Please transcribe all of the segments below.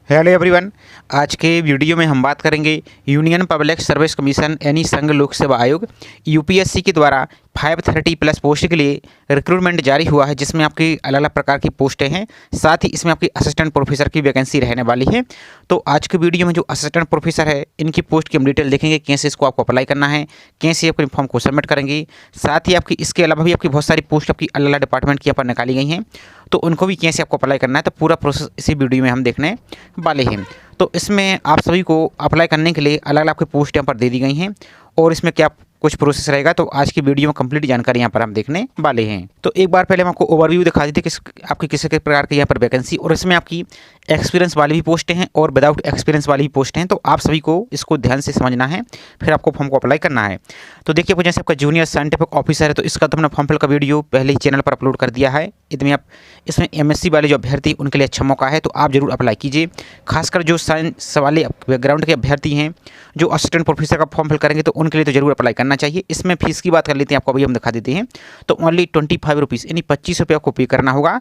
Hello everyone. आज के video में हम बात करेंगे यूनियन पब्लिक सर्विस कमीशन यानी संघ लोक सेवा आयोग यूपीएससी के द्वारा 530 प्लस पोस्ट के लिए रिक्रूटमेंट जारी हुआ है, जिसमें आपकी अलग अलग प्रकार की पोस्टें हैं। साथ ही इसमें आपकी असिस्टेंट प्रोफेसर की वैकेंसी रहने वाली है। तो आज के वीडियो में जो असिस्टेंट प्रोफेसर है इनकी पोस्ट की हम डिटेल देखेंगे, कैसे इसको आपको अप्लाई करना है, कैसे अपने फॉर्म को सबमिट करेंगे। साथ ही आपकी इसके अलावा भी आपकी बहुत सारी पोस्ट आपकी अलग अलग डिपार्टमेंट की यहाँ पर निकाली गई हैं, तो उनको भी कैसे आपको अप्लाई करना है, तो पूरा प्रोसेस इसी वीडियो में हम देखने वाले हैं। तो इसमें आप सभी को अप्लाई करने के लिए अलग अलग आपकी पोस्ट यहाँ पर दे दी गई हैं और इसमें क्या कुछ प्रोसेस रहेगा, तो आज की वीडियो में कंप्लीट जानकारी यहाँ पर हम देखने वाले हैं। तो एक बार पहले हम आपको ओवरव्यू दिखा देते कि आपकी किसी के प्रकार की यहाँ पर वैकेंसी, और इसमें आपकी एक्सपीरियंस वाली भी पोस्टें हैं और विदाउट एक्सपीरियंस वाली भी पोस्टें हैं। तो आप सभी को इसको ध्यान से समझना है, फिर आपको फॉर्म को अप्लाई करना है। तो देखिए, आपको जैसे आपका जूनियर साइंटिफिक ऑफिसर है, तो इसका तो हमने फॉर्म फिल का वीडियो पहले ही चैनल पर अपलोड कर दिया है। इसमें आप इसमें एमएससी वाले जो अभ्यर्थी उनके लिए अच्छा मौका है, तो आप जरूर अप्लाई कीजिए। खासकर जो साइंस वाले बैकग्राउंड के अभ्यर्थी हैं जो असिस्टेंट प्रोफेसर का फॉर्म फिल करेंगे, तो उनके लिए तो जरूर अप्लाई करना चाहिए। इसमें फीस की बात कर लेते हैं, आपको अभी हम दिखा देते हैं। तो ओनली 25 रुपीज़ यानी 25 रुपये आपको पे करना होगा,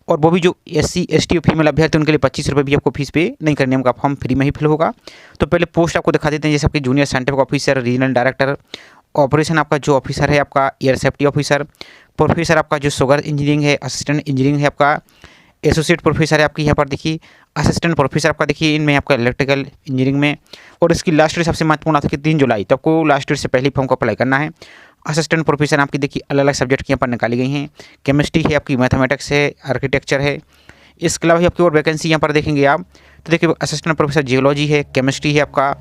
और वो भी जो SC ST फीमेल अभ्यर्थी उनके लिए 25 रुपये भी आपको फीस पे नहीं करनी है, उनका फॉर्म फ्री में ही फिल होगा। तो पहले पोस्ट आपको दिखा देते हैं, जैसे आपके junior scientific officer, regional director operation आपका जो ऑफिसर है आपका एयर सेफ्टी ऑफिसर, प्रोफेसर आपका जो शुगर इंजीनियरिंग है, असिस्टेंट इंजीनियरिंग है आपका, एसोसिएट प्रोफेसर है आपकी यहाँ पर देखिए, असिस्टेंट प्रोफेसर आपका देखिए इनमें आपका इलेक्ट्रिकल इंजीनियरिंग में। और इसकी लास्ट डेट सबसे महत्वपूर्ण आता है 3 जुलाई, तो आपको लास्ट डेट से पहले फॉर्म को अप्लाई करना है। असिस्टेंट प्रोफेसर आपकी देखिए अलग अलग सब्जेक्ट की यहाँ पर निकाली गई हैं, केमिस्ट्री है आपकी, मैथमेटिक्स है, आर्किटेक्चर है। इसके अलावा भी आपकी और वैकेंसी यहाँ पर देखेंगे आप, तो देखिए असिस्टेंट प्रोफेसर जियोलॉजी है, केमिस्ट्री है आपका।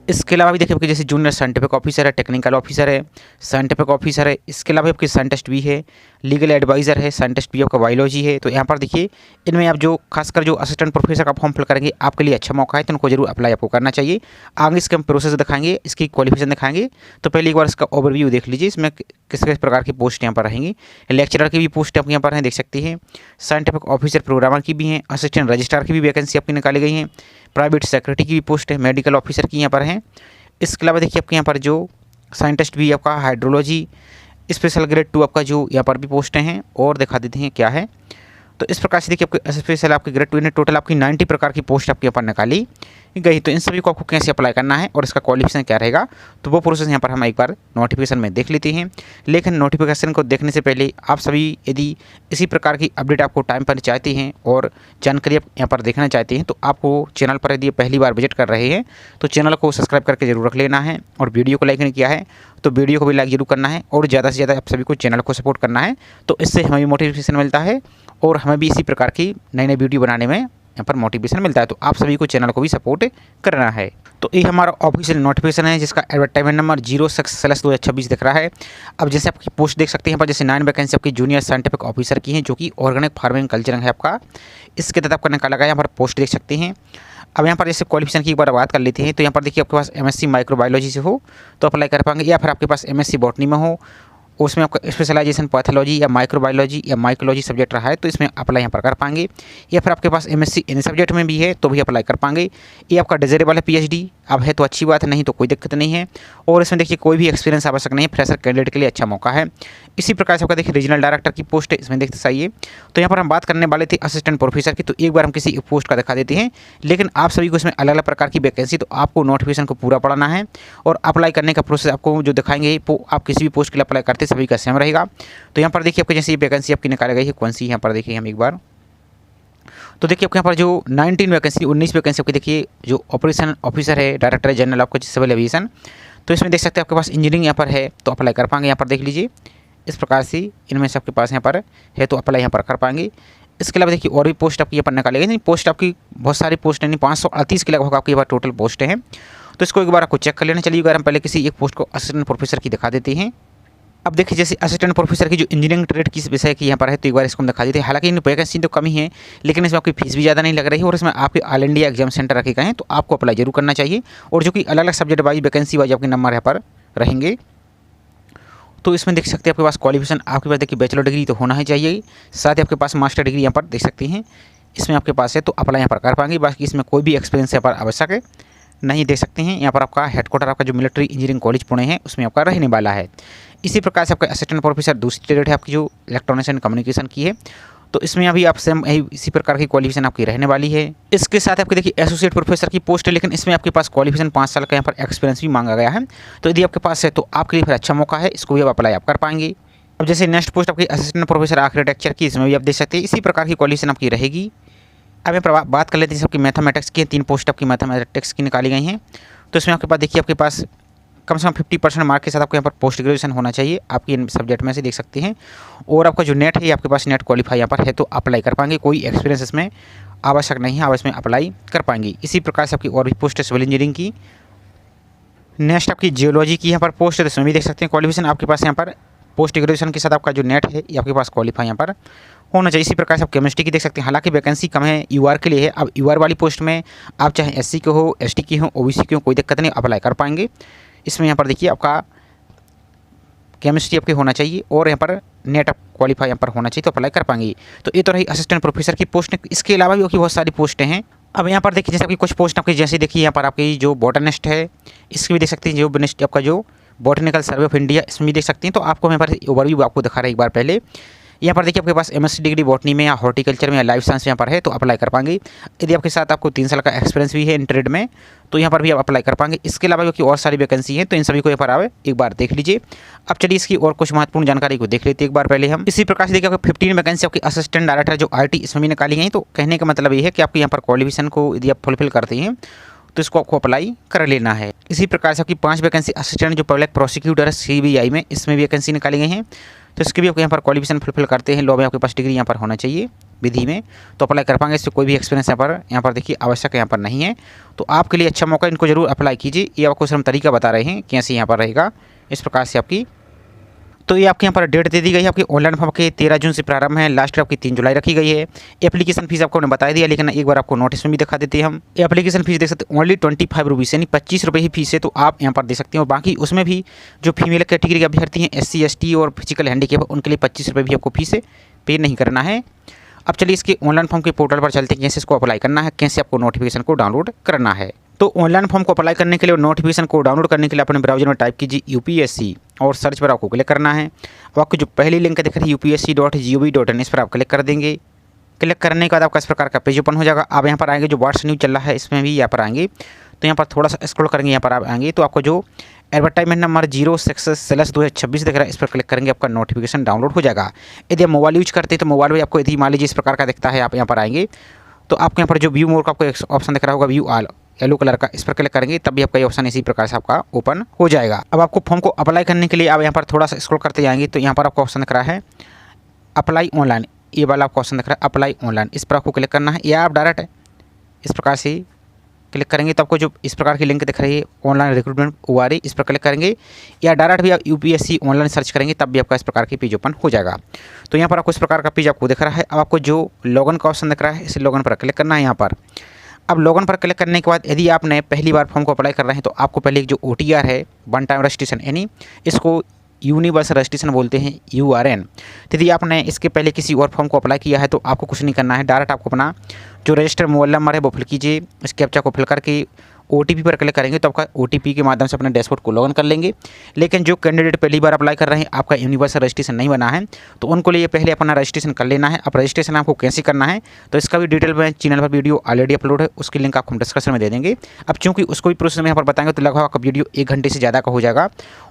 इसके अलावा भी देखिए आपके जैसे जूनियर साइंटिफिक ऑफिसर है, टेक्निकल ऑफिसर है, साइंटिफिक ऑफिसर है। इसके अलावा आपके साइंटिस्ट भी है, लीगल एडवाइज़र है, साइंटिस्ट भी आपका बायोलॉजी है। तो यहाँ पर देखिए इनमें आप जो खासकर जो असिस्टेंट प्रोफेसर का फॉर्म फिल करेंगे, आपके लिए अच्छा मौका है, तो उनको जरूर अप्लाई आपको करना चाहिए। आगे इसके हम प्रोसेस दिखाएंगे, इसकी क्वालिफिकेशन दिखाएंगे। तो पहले एक बार इसका ओवरव्यू देख लीजिए, इसमें किस किस प्रकार की पोस्ट यहाँ पर रहेंगी। लेक्चरर की भी पोस्ट आपके यहाँ पर हैं, देख सकते हैं। साइंटिफिक ऑफिसर प्रोग्रामर की भी हैं, असिस्टेंट रजिस्ट्रार की भी वैकेंसी आपकी निकाली गई हैं, प्राइवेट सेक्रेटरी की भी पोस्ट है, मेडिकल ऑफिसर की यहाँ पर हैं। इसके अलावा देखिए आपके यहाँ पर जो साइंटिस्ट भी आपका हाइड्रोलॉजी स्पेशल ग्रेड 2 आपका जो यहाँ पर भी पोस्टें हैं, और दिखा देते हैं क्या है। तो इस प्रकार से देखिए आपके स्पेशल आपकी ग्रेड 2 ने टोटल आपकी 90 प्रकार की पोस्ट आपके यहाँ पर निकाली गई। तो इन सभी को आपको कैसे अप्लाई करना है और इसका क्वालिफिकेशन क्या रहेगा, तो वो प्रोसेस यहाँ पर हम एक बार नोटिफिकेशन में देख लेते हैं। लेकिन नोटिफिकेशन को देखने से पहले आप सभी यदि इसी प्रकार की अपडेट आपको टाइम पर चाहते हैं और जानकारी आप यहाँ पर देखना चाहते हैं, तो आपको चैनल पर यदि पहली बार विजिट कर रहे हैं तो चैनल को सब्सक्राइब करके जरूर रख लेना है, और वीडियो को लाइक नहीं किया है तो वीडियो को भी लाइक जरूर करना है, और ज़्यादा से ज़्यादा आप सभी को चैनल को सपोर्ट करना है। तो इससे हमें भी मोटिवेशन मिलता है और हमें भी इसी प्रकार की नई नई वीडियो बनाने में यहाँ पर मोटिवेशन मिलता है। तो आप सभी को चैनल को भी सपोर्ट करना है। तो ये हमारा ऑफिशियल नोटिफिकेशन है, जिसका एडवर्टाइजमेंट नंबर 06/2026 दिख रहा है। अब जैसे आपकी पोस्ट देख सकते हैं, पर जैसे 9 वैकेंसी आपकी जूनियर साइंटिफिक ऑफिसर की हैं, जो कि ऑर्गेनिक फार्मिंग कल्चर है आपका, इसके तहत आपका निकाला गया। यहाँ पर पोस्ट देख सकते हैं। अब यहाँ पर जैसे क्वालिफिकेशन की एक बार बात कर लेते हैं, तो यहाँ पर देखिए आपके पास MSc माइक्रोबायोलॉजी से हो तो अप्लाई कर पाएंगे, या फिर आपके पास MSc बॉटनी में हो, उसमें आपका स्पेशलाइजेशन पैथोलॉजी या माइक्रोबायोलॉजी या माइकोलॉजी सब्जेक्ट रहा है, तो इसमें अप्लाई यहाँ पर कर पाएंगे। या फिर आपके पास MSc इन सब्जेक्ट में भी है तो भी अप्लाई कर पाएंगे। ये आपका डिज़ायरेबल है PhD, अब है तो अच्छी बात है, नहीं तो कोई दिक्कत नहीं है। और इसमें देखिए कोई भी एक्सपीरियंस आवश्यक नहीं है, फ्रेशर कैंडिडेट के लिए अच्छा मौका है। इसी प्रकार से आपका देखिए रीजनल डायरेक्टर की पोस्ट है, इसमें देखते चाहिए। तो यहाँ पर हम बात करने वाले थे असिस्टेंट प्रोफेसर की, तो एक बार हम किसी एक पोस्ट का दिखा देते हैं। लेकिन आप सभी को इसमें अलग अलग प्रकार की वैकेंसी, तो आपको नोटिफिकेशन को पूरा पढ़ना है, और अप्लाई करने का प्रोसेस आपको जो दिखाएंगे वो आप किसी भी पोस्ट के लिए अप्लाई करते सभी का सेम रहेगा। तो यहाँ पर देखिए आपके जैसे ये वैकेंसी आपकी निकाली गई है, कौन सी यहाँ पर देखिए हम एक बार, तो देखिए आपके यहाँ पर जो 19 वैकेंसी आपकी देखिए जो ऑपरेशन ऑफिसर है, डायरेक्टर जनरल आपका सिविल एविएशन, तो इसमें देख सकते हैं आपके पास इंजीनियरिंग यहाँ पर है तो अप्लाई कर पाएंगे। यहाँ पर देख लीजिए इस प्रकार से इनमें से आपके पास यहाँ पर है तो अप्लाई यहाँ पर कर पाएंगे। इसके अलावा देखिए और भी पोस्ट आपकी यहाँ पर निकाली गई, पोस्ट आपकी बहुत सारी पोस्ट यानी 538 के लगभग आपकी यहाँ पर टोटल पोस्टें हैं। तो इसको एक बार आपको चेक कर लेना। चलिए अगर हम पहले किसी एक पोस्ट को असिस्टेंट प्रोफेसर की दिखा देते हैं। अब देखिए जैसे असिस्टेंट प्रोफेसर की जो इंजीनियरिंग ट्रेड की विषय की यहाँ पर है, तो एक बार इसको हम दिखा देते हैं। हालांकि इन वैकेंसी तो कम ही है, लेकिन इसमें आपकी फीस भी ज़्यादा नहीं लग रही है, और इसमें आपके ऑल इंडिया एग्जाम सेंटर रखे गए हैं, तो आपको अप्लाई जरूर करना चाहिए। और जो कि अलग अलग सब्जेक्ट वाइज वैकेंसी वाइज आपके नंबर यहाँ पर रहेंगे। तो इसमें देख सकते हैं आपके पास क्वालिफिकेशन, आपके पास देखिए बैचलर डिग्री तो होना ही चाहिए, साथ ही आपके पास मास्टर डिग्री यहाँ पर देख सकते हैं इसमें आपके पास है, तो अप्लाई यहाँ पर कर पाएंगे। बाकी इसमें कोई भी एक्सपीरियंस यहाँ पर आवश्यक है नहीं, देख सकते हैं। यहाँ पर आपका हेडक्वार्टर आपका जो मिलिट्री इंजीनियरिंग कॉलेज पुणे है उसमें आपका रहने वाला है। इसी प्रकार से आपका असिस्टेंट प्रोफेसर दूसरी ट्रेड है आपकी जो इलेक्ट्रॉनिक्स एंड कम्युनिकेशन की है, तो इसमें अभी आप सेम इसी प्रकार की क्वालिफिकेशन आपकी रहने वाली है। इसके साथ आपकी देखिए एसोसिएट प्रोफेसर की पोस्ट है, लेकिन इसमें आपके पास क्वालिफिकेशन 5 साल का यहाँ पर एक्सपीरियंस भी मांगा गया है। तो यदि आपके पास है तो आपके लिए फिर अच्छा मौका है, इसको भी आप अप्लाई आप कर पाएंगे। अब जैसे नेक्स्ट पोस्ट आपकी असिस्टेंट प्रोफेसर आर्किटेक्चर की, इसमें भी आप देख सकते हैं इसी प्रकार की क्वालिफिकेशन आपकी रहेगी। अब यहाँ बात कर लेते हैं सबकी मैथमेटिक्स की, 3 पोस्ट आपकी मैथमेटिक्स की निकाली गई हैं। तो इसमें आपके पास देखिए आपके पास कम से कम 50% मार्क के साथ आपको यहाँ पर पोस्ट ग्रेजुएशन होना चाहिए आपकी इन सब्जेक्ट में से देख सकते हैं। और आपका जो नेट है आपके पास नेट क्वालिफाई यहाँ पर है तो अप्लाई कर पाएंगे, कोई एक्सपीरियंस इसमें आवश्यक नहीं है, आप इसमें अप्लाई कर पाएंगे। इसी प्रकार से आपकी और भी पोस्ट है सिविल इंजीनियरिंग की। नेक्स्ट आपकी जियोलॉजी की यहाँ पर पोस्ट है, इसमें भी देख सकते हैं क्वालिफिकेशन आपके पास यहाँ पर पोस्ट ग्रेजुएशन के साथ आपका जो नेट है ये आपके पास क्वालिफाई यहाँ पर होना चाहिए। इसी प्रकार से आप केमिस्ट्री की देख सकते हैं, हालांकि वैकेंसी कम है यूआर के लिए है। अब यूआर वाली पोस्ट में आप चाहे एससी के हो, एसटी की हो, ओबीसी की हो, कोई दिक्कत नहीं, अप्लाई कर पाएंगे। इसमें यहाँ पर देखिए आपका केमिस्ट्री आपके होना चाहिए और यहाँ पर नेट क्वालिफाई यहाँ पर होना चाहिए तो अप्लाई कर पाएंगे। तो ये तो रही असिस्टेंट प्रोफेसर की पोस्ट। इसके अलावा भी आपकी बहुत सारी पोस्टें हैं। अब यहाँ पर देखिए जैसे आपकी कुछ पोस्ट आपकी जैसे देखिए यहाँ पर आपकी जो बॉटनिस्ट है इसकी भी देख सकते हैं, जो आपका जो बॉटनिकल सर्वे ऑफ इंडिया इसमें भी देख सकते हैं। तो आपको यहाँ पर ओवरव्यू आपको दिखा रहा है एक बार पहले। यहाँ पर देखिए आपके पास एमएससी डिग्री बॉटनी में या हॉर्टिकल्चर में या लाइफ साइंस यहाँ पर है तो अप्लाई कर पाएंगे। यदि आपके साथ आपको 3 साल का एक्सपीरियंस भी है इन ट्रेड में तो यहाँ पर भी आप अप्लाई कर पाएंगे। इसके अलावा जो कि और सारी वैकेंसी हैं तो इन सभी को यहाँ पर आवे एक बार देख लीजिए। अब चलिए इसकी और कुछ महत्वपूर्ण जानकारी को देख लेते हैं एक बार पहले हम। इसी प्रकार से देखिए आपको 15 वैकेंसी आपकी असिस्टेंट डायरेक्टर जो आईटी इसमें भी निकाली गई। तो कहने का मतलब ये है कि आपकी यहाँ पर क्वालिफिकेशन को यदि आप फुलफिल करते हैं तो इसको आपको अप्लाई कर लेना है। इसी प्रकार से आपकी 5 वैकेंसी असिस्टेंट जो पब्लिक प्रोसिक्यूटर सीबीआई में इसमें भी वैकेंसी निकाली गई हैं। तो इसके भी आपको यहाँ पर क्वालिफिकेशन फुलफिल करते हैं, लॉ में आपके पास डिग्री यहाँ पर होना चाहिए विधि में तो अप्लाई कर पाएंगे। इससे कोई भी एक्सपीरियंस यहाँ पर देखिए आवश्यक यहाँ पर नहीं है। तो आपके लिए अच्छा मौका, इनको जरूर अप्लाई कीजिए। ये आपको सिर्फ तरीका बता रहे हैं कैसे यहाँ पर रहेगा इस प्रकार से आपकी। तो ये आपके यहाँ पर डेट दे दी गई है आपकी ऑनलाइन फॉर्म के 13 जून से प्रारंभ है, लास्ट आपकी 3 जुलाई रखी गई है। एप्लीकेशन फीस आपको हमने बता दिया, लेकिन एक बार आपको नोटिस में भी दिखा देते हैं हम। एप्लीकेशन फीस देख सकते हैं ओनली 25 रुपीज़ यानी 25 रुपये ही फीस है। तो आप यहाँ पर देख सकते हैं। और बाकी उसमें भी जो फीमेल कैटेगरी के अभ्यर्थी हैं SC ST और फिजिकल हैंडीकैप उनके लिए 25 रुपये भी आपको फीस पे नहीं करना है। अब चलिए इसके ऑनलाइन फॉर्म के पोर्टल पर चलते हैं, कैसे इसको अप्लाई करना है, कैसे आपको नोटिफिकेशन को डाउनलोड करना है। तो ऑनलाइन फॉर्म को अप्लाई करने के लिए और नोटिफिकेशन को डाउनलोड करने के लिए अपने ब्राउजर में टाइप कीजिए UPSC और सर्च पर आपको क्लिक करना है। अब आपको जो पहली लिंक दिख रही है upsc.gov.in इस पर आप क्लिक कर देंगे। क्लिक करने के बाद आपका इस प्रकार का पेज ओपन हो जाएगा। आप यहाँ पर आएंगे, जो व्हाट्स न्यूज़ चल रहा है इसमें भी यहाँ पर आएंगे। तो यहाँ पर थोड़ा सा स्क्रॉल करेंगे, यहाँ पर आप आएंगे तो आपको जो एडवर्टाइजमेंट नंबर 06/2026 दिख रहा है इस पर क्लिक करेंगे, आपका नोटिफिकेशन डाउनलोड हो जाएगा। यदि आप मोबाइल यूज करते हैं तो मोबाइल में आपको यदि मान लीजिए इस प्रकार का दिखता है, आप यहाँ पर आएंगे तो आपको यहाँ पर जो व्यू मोर का आपको एक ऑप्शन दिख रहा होगा व्यू ऑल येलो कलर का, इस पर क्लिक करेंगे तब भी आपका ये ऑप्शन इसी प्रकार से आपका ओपन हो जाएगा। अब आपको फॉर्म को अप्लाई करने के लिए आप यहाँ पर थोड़ा सा स्क्रॉल करते जाएंगे तो यहाँ पर आपको ऑप्शन दिख रहा है अप्लाई ऑनलाइन, ये वाला आपको ऑप्शन दिख रहा है अप्लाई ऑनलाइन, इस पर आपको क्लिक करना है। या आप डायरेक्ट इस प्रकार से क्लिक करेंगे तो आपको जो इस प्रकार की लिंक दिख रही है ऑनलाइन रिक्रूटमेंट ORE इस पर क्लिक करेंगे। या डायरेक्ट भी आप UPSC ऑनलाइन सर्च करेंगे तब भी आपका इस प्रकार की पेज ओपन हो जाएगा। तो यहाँ पर आपको इस प्रकार का पेज आपको दिख रहा है। अब आपको जो लॉगिन का ऑप्शन दिख रहा है इस लॉगिन पर क्लिक करना है यहाँ पर। अब लॉगिन पर क्लिक करने के बाद यदि आपने पहली बार फॉर्म को अप्लाई कर रहे हैं तो आपको पहले एक जो OTR है वन टाइम रजिस्ट्रेशन यानी इसको यूनिवर्सल रजिस्ट्रेशन बोलते हैं URN। यदि आपने इसके पहले किसी और फॉर्म को अप्लाई किया है तो आपको कुछ नहीं करना है, डायरेक्ट आपको अपना जो रजिस्टर्ड मोबाइल नंबर है वो फिल कीजिए। इस कैप्चा को फिल करके OTP पर क्लिक करेंगे तो आपका OTP के माध्यम से अपने डैशबोर्ड को लॉगिन कर लेंगे। लेकिन जो कैंडिडेट पहली बार अप्लाई कर रहे हैं, आपका यूनिवर्सल रजिस्ट्रेशन नहीं बना है तो उनको लिए पहले अपना रजिस्ट्रेशन कर लेना है। अब रजिस्ट्रेशन आपको कैसे करना है तो इसका भी डिटेल में चैनल पर वीडियो ऑलरेडी अपलोड है, उसकी लिंक आपको हम डिस्क्रिप्शन में दे देंगे। अब चूँकि उसको भी प्रोसेस में यहाँ पर बताएंगे तो लगभग आपका वीडियो 1 घंटे से ज़्यादा का हो जाएगा।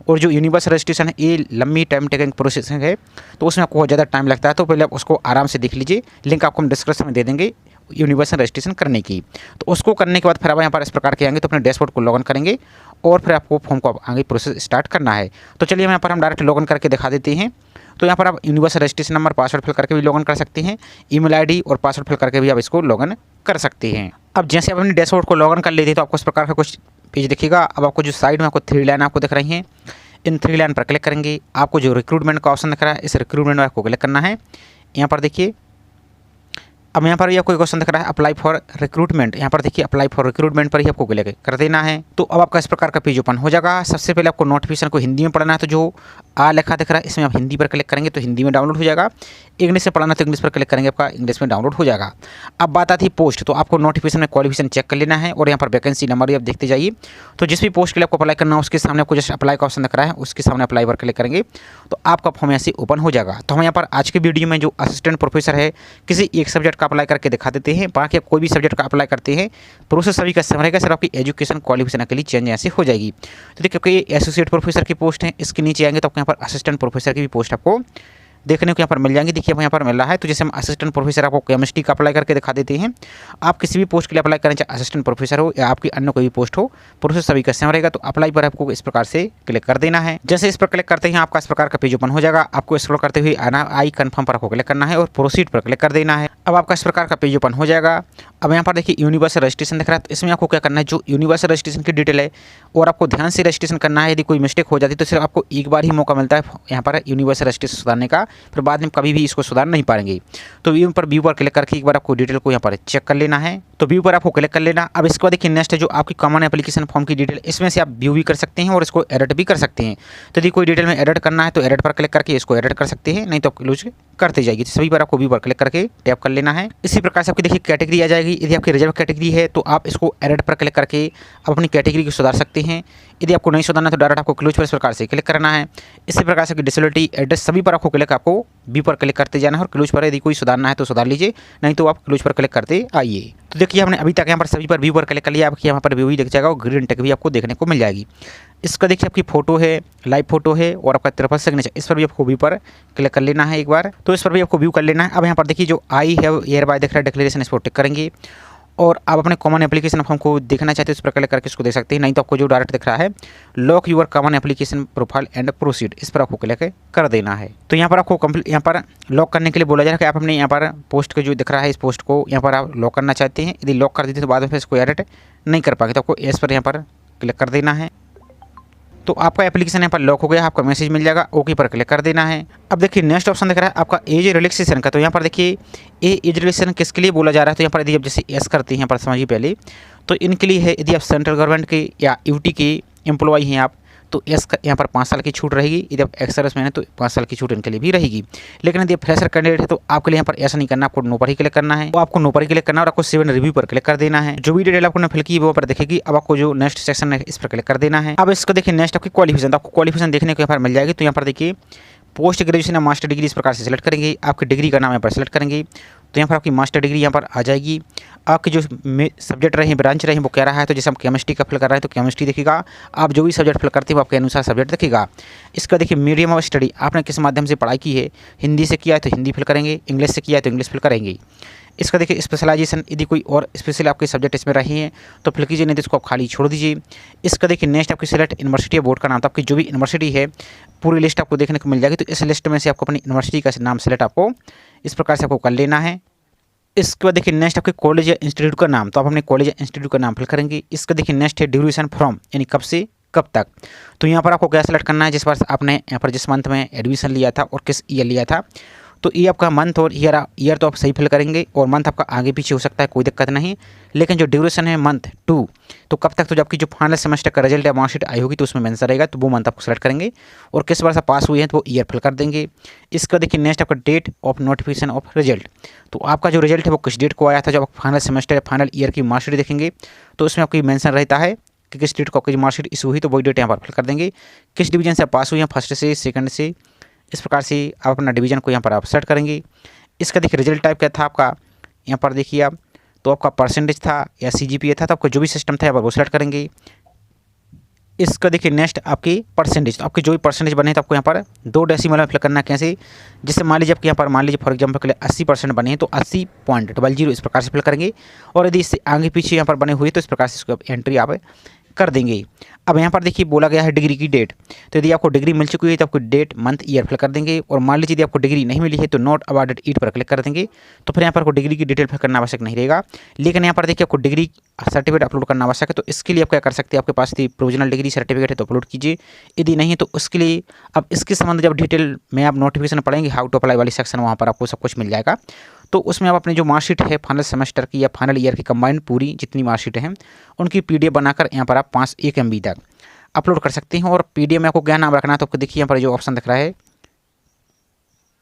और जो यूनिवर्सल रजिस्ट्रेशन है ये लंबी टाइम टेकिंग प्रोसेस है तो उसमें आपको बहुत ज़्यादा टाइम लगता है। तो पहले आप उसको आराम से देख लीजिए, लिंक आपको हम डिस्क्रिप्शन में दे देंगे यूनिवर्सल रजिस्ट्रेशन करने की। तो उसको करने के बाद फिर आप यहाँ पर इस प्रकार के आएंगे तो अपने डैशबोर्ड को लॉगिन करेंगे और फिर आपको फॉर्म को आगे प्रोसेस स्टार्ट करना है। तो चलिए यहाँ पर हम डायरेक्ट लॉगिन करके दिखा देते हैं। तो यहाँ पर आप universal registration number password fill करके भी लॉगिन कर सकते हैं, ईमेल ID और पासवर्ड फिल करके भी आप इसको लॉगिन कर सकते हैं। अब जैसे आप अपने डैशबोर्ड को लॉगिन कर लेते हैं तो आपको इस प्रकार का कुछ पेज दिखेगा। अब आपको जो साइड में आपको 3 लाइन आपको दिख रही हैं, इन 3 लाइन पर क्लिक करेंगे। आपको जो रिक्रूटमेंट का ऑप्शन दिख रहा है इस रिक्रूटमेंट में आपको क्लिक करना है। यहाँ पर देखिए अब यहाँ पर आपको क्वेश्चन दिख रहा है अप्लाई फॉर रिक्रूटमेंट। यहाँ पर देखिए अप्लाई फॉर रिक्रूटमेंट पर ही आपको क्लिक कर देना है। तो अब आपका इस प्रकार का पेज ओपन हो जाएगा। सबसे पहले आपको नोटिफिकेशन को हिंदी में पढ़ना है, तो जो आ लिखा दिख रहा है इसमें आप हिंदी पर क्लिक करेंगे तो हिंदी में डाउनलोड हो जाएगा। इंग्लिश से पढ़ना तो इंग्लिश पर क्लिक करेंगे, आपका इंग्लिश में डाउनलोड हो जाएगा। अब बात आती है पोस्ट, तो आपको नोटिफिकेशन में क्वालिफिकेशन चेक कर लेना है और यहाँ पर वैकेंसी नंबर भी आप देखते जाइए। तो जिस भी पोस्ट के लिए आपको अप्लाई करना है उसके सामने आपको जस्ट अप्लाई का ऑप्शन दिख रहा है, उसके सामने अप्लाई पर क्लिक करेंगे तो आपका फॉर्म ऐसे ओपन हो जाएगा। तो हम यहाँ पर आज के वीडियो में जो असिस्टेंट प्रोफेसर है किसी एक सब्जेक्ट का अप्लाई करके दिखा देते हैं, बाकी आप कोई भी सब्जेक्ट का अप्लाई करते हैं प्रोसेस सभी का सेम रहेगा, सर आपकी एजुकेशन क्वालिफिकेशन के लिए चेंज ऐसे हो जाएगी। तो देखिए क्योंकि एसोसिएट प्रोफेसर की पोस्ट है, इसके नीचे आएंगे तो आपको यहाँ पर असिस्टेंट प्रोफेसर की भी पोस्ट आपको देखने को यहाँ पर मिल जाएंगे। देखिए यहाँ पर मिल रहा है। तो जैसे हम असिस्टेंट प्रोफेसर आपको केमिस्ट्री का अप्लाई करके दिखा देते हैं, आप किसी भी पोस्ट के लिए अप्लाई करें, चाहे असिस्टेंट प्रोफेसर हो या आपकी अन्य कोई भी पोस्ट हो, प्रोसेस सभी का सेम रहेगा। तो अप्लाई पर आपको इस प्रकार से क्लिक कर देना है। जैसे इस पर क्लिक करते हैं आपका इस प्रकार का पेज ओपन हो जाएगा। आपको स्क्रॉल करते हुए आई कन्फर्म पर आपको क्लिक करना है और प्रोसीड पर क्लिक कर देना है। अब आपका इस प्रकार का पेज ओपन हो जाएगा। अब यहाँ पर देखिए यूनिवर्सल रजिस्ट्रेशन दिख रहा है, तो इसमें आपको क्या करना है, जो यूनिवर्सल रजिस्ट्रेशन की डिटेल है और आपको ध्यान से रजिस्ट्रेशन करना है। यदि कोई मिस्टेक हो जाती है तो सिर्फ आपको एक बार ही मौका मिलता है यहाँ पर यूनिवर्सल रजिस्ट्रेशन सुधारने का, फिर बाद में कभी भी इसको सुधार नहीं पाएंगे। तो व्यू पर क्लिक करके एक बार आपको डिटेल को यहाँ पर चेक कर लेना है। तो व्यू पर आपको क्लिक कर लेना। अब इसके बाद देखिए नेक्स्ट है जो आपकी कॉमन एप्लीकेशन फॉर्म की डिटेल, इसमें से आप व्यू भी कर सकते हैं और इसको एडिट भी कर सकते हैं। तो यदि कोई डिटेल में एडिट करना है तो एडिट पर क्लिक करके इसको एडिट कर सकते हैं, नहीं तो क्लोज करते जाएगी। तो सभी पर आपको व्यू पर क्लिक करके टैप कर लेना है। इसी प्रकार से आपकी देखिए कैटेगरी आ जाएगी। यदि आपकी रिजर्व कैटेगरी है तो आप इसको एडिट पर क्लिक करके आप अपनी कैटेगरी को सुधार सकते हैं। यदि आपको नहीं सुधारना तो डायरेक्ट आपको क्लोज पर इस प्रकार से क्लिक करना है। इसी प्रकार से डिसेबिलिटी एड्रेस सभी पर आपको व्यू पर क्लिक करते जाना है और क्लोज पर यदि कोई सुधारना है तो सुधार लीजिए, नहीं तो आप क्लोज पर क्लिक करते आइए। तो देखिए हमने अभी तक यहाँ पर सभी पर व्यू पर क्लिक कर लिया। आपकी यहाँ पर व्यू भी दिख जाएगा और ग्रीन टिक भी आपको देखने को मिल जाएगी। इसका देखिए आपकी फोटो है, लाइव फोटो है और आपका ट्रिपल सिग्नेचर, इस पर भी आपको व्यू पर क्लिक कर लेना है एक बार। तो इस पर भी आपको व्यू कर लेना है। अब यहाँ पर देखिए जो आई हैव हियर बाय दिख रहा है डिक्लेरेशन, इस पर टिक करेंगे और आप अपने कॉमन एप्लीकेशन फॉर्म को देखना चाहते हैं इस पर क्लिक करके इसको देख सकते हैं, नहीं तो आपको जो डायरेक्ट दिख रहा है lock your common application profile and proceed, इस पर आपको क्लिक कर देना है। तो यहाँ पर आपको यहाँ पर लॉक करने के लिए बोला जा रहा है कि आप अपने यहाँ पर पोस्ट का जो दिख रहा है इस पोस्ट को यहाँ पर आप लॉक करना चाहते हैं। यदि लॉक कर देते तो बाद में फिर इसको एडिट नहीं कर पाएंगे, तो आपको इस पर यहाँ पर क्लिक कर देना है। तो आपका एप्लीकेशन यहाँ पर लॉक हो गया, आपका मैसेज मिल जाएगा, ओके पर क्लिक कर देना है। अब देखिए नेक्स्ट ऑप्शन दिख रहा है आपका एज रिलैक्सेशन का। तो यहाँ पर देखिए एज रिलैक्सेशन किसके लिए बोला जा रहा है, तो यहाँ पर यदि आप जैसे एस करते हैं यहाँ पर समझिए पहले, तो इनके लिए है यदि आप सेंट्रल गवर्नमेंट के या यूटी के एम्प्लॉय हैं आप, तो एस का यहाँ पर 5 साल की छूट रहेगी। यदि आप एक्स सर्विस मैन है तो 5 साल की छूट इनके लिए भी रहेगी। लेकिन यदि आप फ्रेशर कैंडिडेट है तो आपके लिए यहाँ पर ऐसा नहीं करना, आपको नो पर ही क्लिक करना है। तो आपको नो पर ही क्लिक करना और आपको सेव एंड रिव्यू पर क्लिक कर देना है। जो भी डिटेल आपको फिल की वो पर देखेगी। अब आपको जो नेक्स्ट सेक्शन है इस पर क्लिक कर देना है। अब इसको देखिए नेक्स्ट आपकी क्वालिफिकेशन, तो आपको क्वालिफिकेशन देखने को यहाँ पर मिल जाएगी। तो यहाँ पर देखिए पोस्ट ग्रेजुएशन या मास्टर डिग्री इस प्रकार से सिलेक्ट करेंगे, आपकी डिग्री का नाम यहाँ पर सिलेक्ट करेंगे। तो यहाँ पर आपकी मास्टर डिग्री यहाँ पर आ जाएगी। आपके जो सब्जेक्ट रहे ब्रांच रहे वो क्या रहा है, तो जैसे हम केमिस्ट्री का फिल कर रहे हैं तो केमिस्ट्री दिखेगा। आप जो भी सब्जेक्ट फिल करते हैं वो आपके अनुसार सब्जेक्ट दिखेगा। इसका देखिए मीडियम ऑफ स्टडी, आपने किस माध्यम से पढ़ाई की है, हिंदी से किया है तो हिंदी फिल करेंगे, इंग्लिश से किया है तो इंग्लिश फिल करेंगे। इसका देखिए स्पेशलाइजेशन, यदि कोई और स्पेशल आपके सब्जेक्ट इसमें रहे हैं तो फिल कीजिए, नहीं तो इसको आप खाली छोड़ दीजिए। इसका देखिए नेक्स्ट आपकी सिलेक्ट यूनिवर्सिटी या बोर्ड का नाम, तो आपकी जो भी यूनिवर्सिटी है पूरी लिस्ट आपको देखने को मिल जाएगी। तो इस लिस्ट में से आपको अपनी यूनिवर्सिटी का नाम सेलेक्ट आपको इस प्रकार से आपको कर लेना है। इसके बाद देखिए नेक्स्ट आपके कॉलेज या इंस्टीट्यूट का नाम, तो आप अपने कॉलेज या इंस्टीट्यूट का नाम फिल करेंगे। इसका देखिए नेक्स्ट है ड्यूरेशन फ्रॉम, यानी कब से कब तक। तो यहाँ पर आपको क्या सेलेक्ट करना है, जिस बार आपने यहाँ पर जिस मंथ में एडमिशन लिया था और किस ईयर लिया था। तो ये आपका मंथ और ईयर तो आप सही फिल करेंगे और मंथ आपका आगे पीछे हो सकता है, कोई दिक्कत नहीं। लेकिन जो ड्यूरेशन है मंथ 2, तो कब तक, तो जबकि जो फाइनल सेमेस्टर का रिजल्ट या मार्कशीट आई होगी तो उसमें मेंशन रहेगा, तो वो मंथ आपको सेलेक्ट करेंगे और किस बार से पास हुए हैं तो वो ईयर फिल कर देंगे। इसका देखिए नेक्स्ट आपका date of notification of result, तो आपका जो रिजल्ट है वो किस डेट को आया था। जब आप फाइनल सेमेस्टर या फाइनल ईयर की मार्कशीट देखेंगे तो उसमें आपकी मेंशन रहता है कि किस डेट को आपकी मार्कशीट इशू हुई, तो वही डेट यहाँ पर फिल कर देंगे। किस डिवीजन से आप पास हुए हैं, फर्स्ट से, सेकंड से, इस प्रकार से आप अपना डिवीजन को यहाँ पर आप सेट करेंगे। इसका देखिए रिजल्ट टाइप क्या था आपका, यहाँ पर देखिए आप, तो आपका परसेंटेज था या सीजीपीए था, तो आपका जो भी सिस्टम था यहाँ पर वो सेलेक्ट करेंगे। इसका देखिए नेक्स्ट आपकी परसेंटेज, तो आपके जो भी परसेंटेज बने तो आपको यहाँ पर 2 डेसिमल में फिल करना है। कैसे, जिससे मान लीजिए आपके यहाँ पर मान लीजिए फॉर एग्जाम्पल के लिए 80% बने हैं तो 80.00 इस प्रकार से फिल करेंगे। और यदि इससे आगे पीछे यहाँ पर बने हुए तो इस प्रकार से इसको एंट्री आप कर देंगे। अब यहाँ पर देखिए बोला गया है डिग्री की डेट, तो यदि आपको डिग्री मिल चुकी है तो आपको डेट मंथ ईयर फिल कर देंगे। और मान लीजिए यदि आपको डिग्री नहीं मिली है तो नॉट अवार्डेड ईट पर क्लिक कर देंगे, तो फिर यहाँ पर आपको डिग्री की डिटेल फिल करना आवश्यक नहीं रहेगा। लेकिन यहाँ पर देखिए आपको डिग्री सर्टिफिकेट अपलोड करना आवश्यक है, तो इसके लिए आप क्या कर सकते हैं, आपके पास यदि प्रोविजनल डिग्री सर्टिफिकेट है तो अपलोड कीजिए, यदि नहीं है तो उसके लिए अब इसके संबंध जब डिटेल में आप नोटिफिकेशन पढ़ेंगे हाउ टू अप्लाई वाली सेक्शन, वहाँ पर आपको सब कुछ मिल जाएगा। तो उसमें आप अपनी जो मार्कशीट है फाइनल सेमेस्टर की या फाइनल ईयर की कंबाइंड पूरी जितनी मार्कशीट हैं उनकी PDF बनाकर यहाँ पर आप 1 MB तक अपलोड कर सकते हैं। और PDF में आपको क्या नाम रखना है, तो आपको देखिए यहाँ पर जो ऑप्शन दिख रहा है,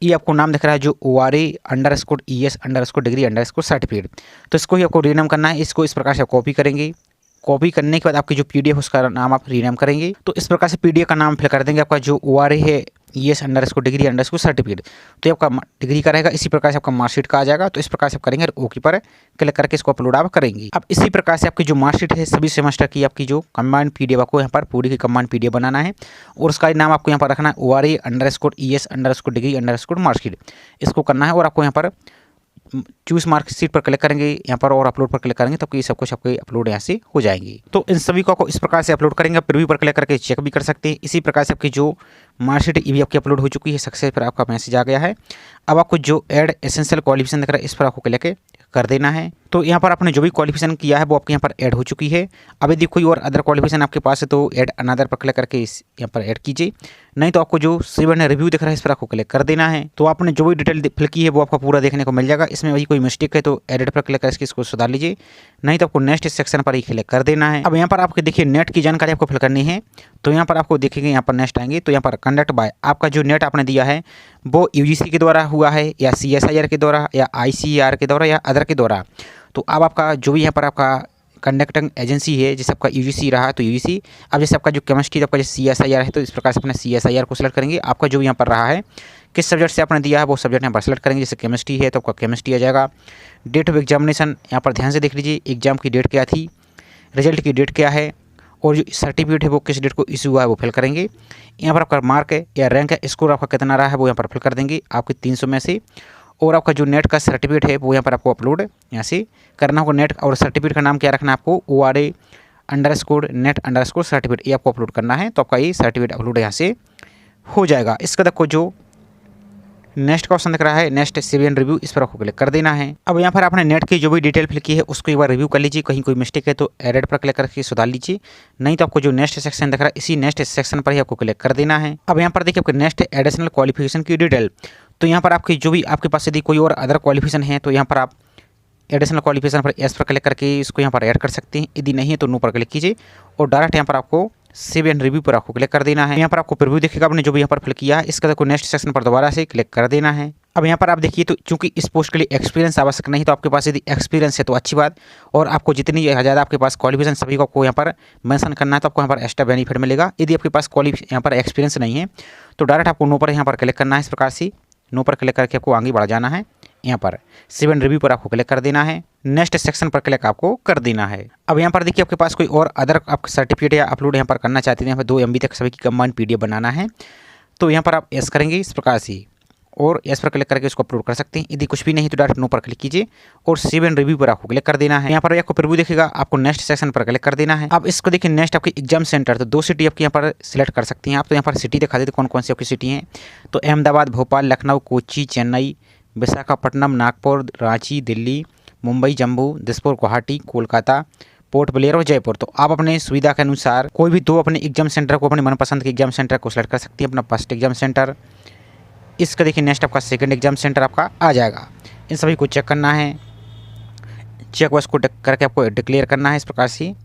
ये आपको नाम दिख रहा है जो ORA_ES_degree_certificate, तो इसको ही आपको रीनेम करना है। इसको इस प्रकार से कॉपी करेंगे। कॉपी करने के बाद आपकी जो PDF उसका नाम आप रीनेम करेंगे। तो इस प्रकार से PDF का नाम फिल कर देंगे। आपका जो ORA है ES_degree_certificate, तो आपका डिग्री का रहेगा। इसी प्रकार से आपका मार्कशीट का आ जाएगा। तो इस प्रकार से आप करेंगे, ओके पर क्लिक करके इसको अपलोड आप करेंगे। अब इसी प्रकार से आपकी जो मार्कशीट है सभी सेमेस्टर की आपकी जो कंबाइंड PDF आपको यहाँ पर पूरी की कंबाइंड PDF बनाना है और उसका नाम आपको यहाँ पर रखना है ORA_ES_degree_marksheet। इसको करना है और आपको यहाँ पर चूज मार्कशीट पर क्लिक करेंगे यहाँ पर और अपलोड पर क्लिक करेंगे, तब ये सब कुछ आपके अपलोड यहाँ से हो जाएंगे। तो इन सभी को आपको इस प्रकार से अपलोड करेंगे। प्रीव्यू पर क्लिक करके चेक भी कर सकते हैं। इसी प्रकार से आपकी जो मार्कशीट ये भी आपकी अपलोड हो चुकी है, सक्सेस पर आपका मैसेज आ गया है। अब आपको जो ऐड एसेंशियल क्वालिफिकेशन दिख रहा है इस पर आपको क्लिक कर देना है। तो यहाँ पर आपने जो भी क्वालिफिकेशन किया है वो आपके यहाँ पर ऐड हो चुकी है। अब यदि कोई और अदर क्वालिफिकेशन आपके पास है तो ऐड अनदर पर क्लिक करके इस यहाँ पर ऐड कीजिए। नहीं तो आपको जो सीवन रिव्यू दिख रहा है इस पर आपको क्लिक कर देना है। तो आपने जो भी डिटेल फिल की है वो आपको पूरा देखने को मिल जाएगा। इसमें वही कोई मिस्टेक है तो एडिट पर क्लिक करके इसको सुधार लीजिए, नहीं तो आपको नेक्स्ट सेक्शन पर ही क्लिक कर देना है। अब यहाँ पर आपको देखिए नेट की जानकारी आपको फिल करनी है। तो यहाँ पर आपको देखेंगे यहाँ पर नेक्स्ट आएंगे तो यहाँ पर कंडक्ट बाय आपका जो नेट आपने दिया है वो UGC के द्वारा हुआ है या CSIR के द्वारा या ICAR के द्वारा या अदर के द्वारा। तो अब आपका जो भी यहाँ पर आपका कंडक्टिंग एजेंसी है, जैसे आपका UGC रहा तो UGC। अब जैसे आपका जो केमिस्ट्री आपका जैसे CSIR है तो इस प्रकार से अपने CSIR को सिलेक्ट करेंगे। आपका जो यहाँ पर रहा है किस सब्जेक्ट से आपने दिया है वो सब्जेक्ट यहाँ पर सेलेक्ट करेंगे। जैसे केमिस्ट्री है तो आपका केमिस्ट्री आ जाएगा। डेट ऑफ एग्जामिनेशन यहाँ पर ध्यान से देख लीजिए, एग्जाम की डेट क्या थी, रिजल्ट की डेट क्या है और जो सर्टिफिकेट है वो किस डेट को इशू हुआ है वो फिल करेंगे। यहाँ पर आपका मार्क है या रैंक है, स्कोर आपका कितना रहा है वो यहाँ पर फिल कर देंगे आपके 300 में से। और आपका जो नेट का सर्टिफिकेट है वो यहाँ पर आपको अपलोड यहाँ से करना होगा। नेट और सर्टिफिकेट का नाम क्या रखना है आपको ORA_net_certificate ये आपको अपलोड करना है। तो आपका ये सर्टिफिकेट अपलोड यहाँ से हो जाएगा। इसका देखो जो नेक्स्ट का ऑप्शन दिख रहा है नेक्स्ट सिविल रिव्यू, इस पर आपको क्लिक कर देना है। अब यहाँ पर आपने नेट की जो भी डिटेल फिल की है उसको एक बार रिव्यू कर लीजिए। कहीं कोई मिस्टेक है तो एडिट पर क्लिक करके सुधार लीजिए, नहीं तो आपको जो नेक्स्ट सेक्शन दिख रहा है इसी नेक्स्ट सेक्शन पर ही आपको क्लिक कर देना है। अब यहाँ पर देखिए आपके नेक्स्ट एडिशनल क्वालिफिकेशन की डिटेल। तो यहाँ पर आपकी जो भी आपके पास यदि कोई और अदर क्वालिफिकेशन है तो यहाँ पर आप एडिशनल क्वालिफिकेशन पर एस पर क्लिक करके इसको यहाँ पर ऐड कर सकते हैं। यदि नहीं है तो नो पर क्लिक कीजिए और डायरेक्ट यहाँ पर आपको सेव एंड रिव्यू पर आपको क्लिक कर देना है। यहाँ पर आपको प्रीव्यू दिखेगा आपने जो भी यहाँ पर फिल किया है, इसका को नेक्स्ट सेक्शन पर दोबारा से क्लिक कर देना है। अब यहाँ पर आप देखिए तो चूंकि इस पोस्ट के लिए एक्सपीरियंस आवश्यक नहीं, तो आपके पास यदि एक्सपीरियंस है तो अच्छी बात, और आपको जितनी ज़्यादा आपके पास क्वालिफिकेशन सभी को आपको यहाँ पर मेंशन करना है तो आपको यहाँ पर एक्स्ट्रा बेनिफिट मिलेगा। यदि आपके पास यहाँ पर एक्सपीरियंस नहीं है तो डायरेक्ट आपको नो पर यहाँ पर क्लिक करना है। इस प्रकार से नो पर क्लिक करके आपको आगे बढ़ जाना है। यहाँ पर सेव एंड रिव्यू पर आपको क्लिक कर देना है, नेक्स्ट सेक्शन पर क्लिक आपको कर देना है। अब यहाँ पर देखिए आपके पास कोई और अदर आप सर्टिफिकेट या अपलोड यहाँ पर करना चाहते हैं, यहाँ पर 2 MB तक सभी की कंबाइंड PDF बनाना है। तो यहाँ पर आप एस करेंगे इस प्रकार से और एस पर क्लिक करके उसको अपलोड कर सकते हैं। यदि कुछ भी नहीं तो डायरेक्ट नो पर क्लिक कीजिए और सेव एंड रिव्यू पर आपको क्लिक कर देना है। यहाँ पर आपको प्रीव्यू दिखेगा, आपको नेक्स्ट सेक्शन पर क्लिक कर देना है। अब इसको देखिए नेक्स्ट आपकी एग्जाम सेंटर, तो 2 सिटी आपके यहाँ पर सिलेक्ट कर सकती हैं आप। तो यहाँ पर सिटी दिखा देते कौन कौन सी आपकी सिटी हैं। तो अहमदाबाद, भोपाल, लखनऊ, कोच्चि, चेन्नई, विशाखापट्टनम, नागपुर, रांची, दिल्ली, मुंबई, जम्मू, दिसपुर, गुवाहाटी, कोलकाता, पोर्ट ब्लेयर और जयपुर। तो आप अपने सुविधा के अनुसार कोई भी 2 अपने एग्जाम सेंटर को, अपने मनपसंद के एग्जाम सेंटर को सिलेक्ट कर सकती हैं। अपना फर्स्ट एग्जाम सेंटर, इसका देखिए नेक्स्ट आपका सेकंड एग्जाम सेंटर आपका आ जाएगा। इन सभी को चेक करना है, चेक बॉक्स को करके आपको डिक्लेयर करना है। इस प्रकार से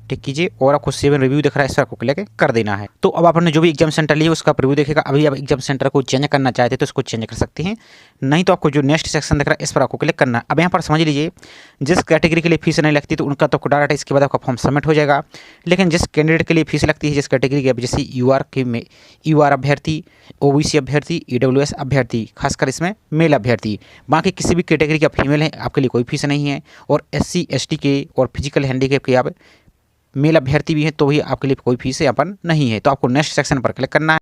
टिक कीजिए और आपको सेव एंड रिव्यू दिख रहा है, इस पर आपको क्लिक कर देना है। तो अब आपने जो भी एग्जाम सेंटर लिया उसका प्रीव्यू देखेगा। अभी आप एग्जाम सेंटर को चेंज करना चाहते हैं तो इसको चेंज कर सकते हैं, नहीं तो आपको जो नेक्स्ट सेक्शन दिख रहा है इस पर आपको क्लिक करना है। अब यहाँ पर समझ लीजिए जिस कैटेगरी के लिए फीस नहीं लगती तो उनका तो डायरेक्ट इसके बाद आपका फॉर्म सबमिट हो जाएगा। लेकिन जिस कैंडिडेट के लिए फीस लगती है, जिस कैटेगरी के, जैसे UR अभ्यर्थी, OBC अभ्यर्थी, EWS अभ्यर्थी, खासकर इसमें मेल अभ्यर्थी, बाकी किसी भी कैटेगरी का फीमेल है आपके लिए कोई फीस नहीं है। और SC ST के और फिजिकल हैंडीकैप के आप मेल अभ्यर्थी भी है तो भी आपके लिए कोई फीस यहाँ पर नहीं है। तो आपको नेक्स्ट सेक्शन पर क्लिक करना है।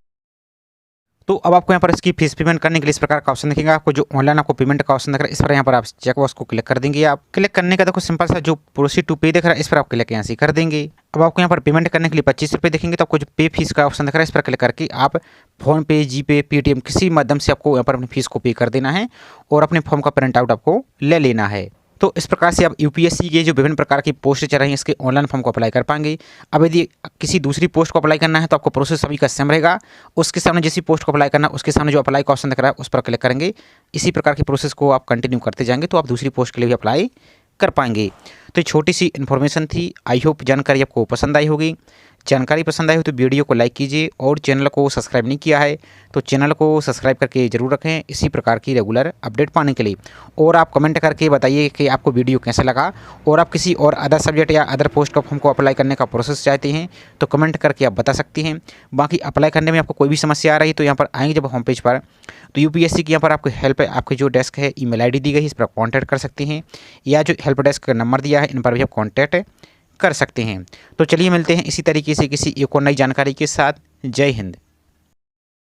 तो अब आपको यहाँ पर इसकी फीस पेमेंट करने के लिए इस प्रकार का ऑप्शन दिखेगा। आपको जो ऑनलाइन आपको पेमेंट का ऑप्शन दिख रहा है इस पर यहाँ पर आप चेक बॉक्स को क्लिक कर देंगे। आप क्लिक करने का देखो सिंपल सा जो प्रोसीड टू पे दिख रहा है इस पर आप क्लिक यहाँ से कर देंगे। अब आपको यहाँ पर पेमेंट करने के लिए 25 रुपये दिखेंगे। तो आपको जो पे फीस का ऑप्शन दिख रहा है इस पर क्लिक करके आप फोन पे, GPay, Paytm किसी माध्यम से आपको यहाँ पर अपनी फीस को पे कर देना है और अपने फॉर्म का प्रिंट आउट आपको ले लेना है। तो इस प्रकार से आप यूपीएससी के जो विभिन्न प्रकार की पोस्ट चल रही हैं इसके ऑनलाइन फॉर्म को अप्लाई कर पाएंगे। अब यदि किसी दूसरी पोस्ट को अप्लाई करना है तो आपको प्रोसेस सभी का सेम रहेगा। उसके सामने जिस पोस्ट को अप्लाई करना है उसके सामने जो अप्लाई का ऑप्शन दिख रहा है उस पर क्लिक करेंगे। इसी प्रकार की प्रोसेस को आप कंटिन्यू करते जाएंगे तो आप दूसरी पोस्ट के लिए भी अप्लाई कर पाएंगे। तो ये छोटी सी इन्फॉर्मेशन थी। आई होप जानकारी आपको पसंद आई होगी। जानकारी पसंद आई हो तो वीडियो को लाइक कीजिए और चैनल को सब्सक्राइब नहीं किया है तो चैनल को सब्सक्राइब करके ज़रूर रखें इसी प्रकार की रेगुलर अपडेट पाने के लिए। और आप कमेंट करके बताइए कि आपको वीडियो कैसा लगा और आप किसी और अदर सब्जेक्ट या अदर पोस्ट का फॉर्म को अप्लाई करने का प्रोसेस चाहते हैं तो कमेंट करके आप बता सकती हैं। बाकी अप्लाई करने में आपको कोई भी समस्या आ रही है तो यहाँ पर आएंगे जब होम पेज पर तो यूपीएससी की यहाँ पर आपको हेल्प आपके जो डेस्क है ईमेल आईडी दी गई है इस पर कॉन्टैक्ट कर सकते हैं या जो हेल्प डेस्क का नंबर दिया है इन पर भी आप कॉन्टैक्ट कर सकते हैं। तो चलिए मिलते हैं इसी तरीके से किसी एक और नई जानकारी के साथ। जय हिंद।